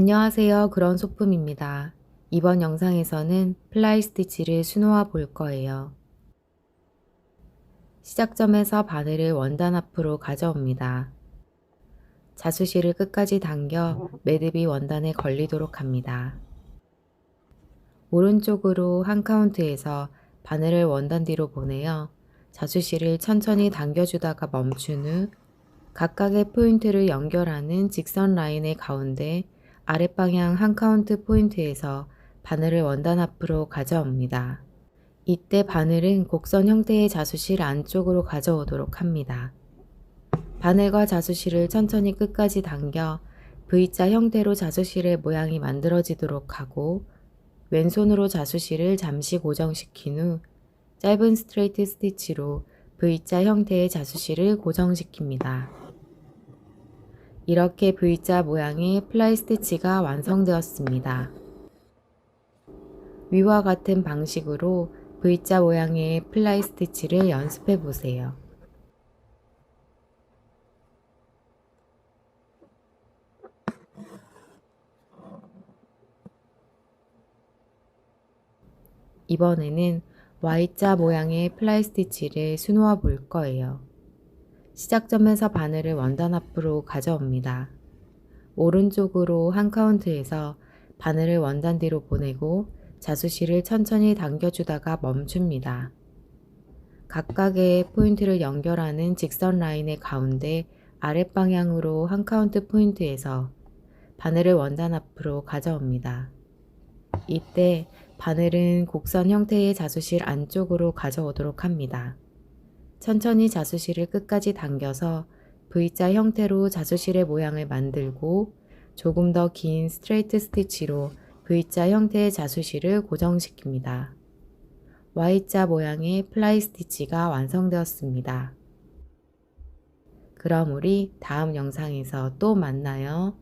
안녕하세요. 그런 소품입니다. 이번 영상에서는 플라이 스티치를 수놓아 볼 거예요. 시작점에서 바늘을 원단 앞으로 가져옵니다. 자수실을 끝까지 당겨 매듭이 원단에 걸리도록 합니다. 오른쪽으로 한 카운트에서 바늘을 원단 뒤로 보내어 자수실을 천천히 당겨주다가 멈춘 후 각각의 포인트를 연결하는 직선 라인의 가운데 아랫방향 한 카운트 포인트에서 바늘을 원단 앞으로 가져옵니다. 이때 바늘은 곡선 형태의 자수실 안쪽으로 가져오도록 합니다. 바늘과 자수실을 천천히 끝까지 당겨 V자 형태로 자수실의 모양이 만들어지도록 하고 왼손으로 자수실을 잠시 고정시킨 후 짧은 스트레이트 스티치로 V자 형태의 자수실을 고정시킵니다. 이렇게 V자 모양의 플라이 스티치가 완성되었습니다. 위와 같은 방식으로 V자 모양의 플라이 스티치를 연습해 보세요. 이번에는 Y자 모양의 플라이 스티치를 수놓아 볼 거예요. 시작점에서 바늘을 원단 앞으로 가져옵니다. 오른쪽으로 한 카운트에서 바늘을 원단 뒤로 보내고 자수실을 천천히 당겨주다가 멈춥니다. 각각의 포인트를 연결하는 직선 라인의 가운데 아랫방향으로 한 카운트 포인트에서 바늘을 원단 앞으로 가져옵니다. 이때 바늘은 곡선 형태의 자수실 안쪽으로 가져오도록 합니다. 천천히 자수실을 끝까지 당겨서 V자 형태로 자수실의 모양을 만들고 조금 더 긴 스트레이트 스티치로 V자 형태의 자수실을 고정시킵니다. Y자 모양의 플라이 스티치가 완성되었습니다. 그럼 우리 다음 영상에서 또 만나요.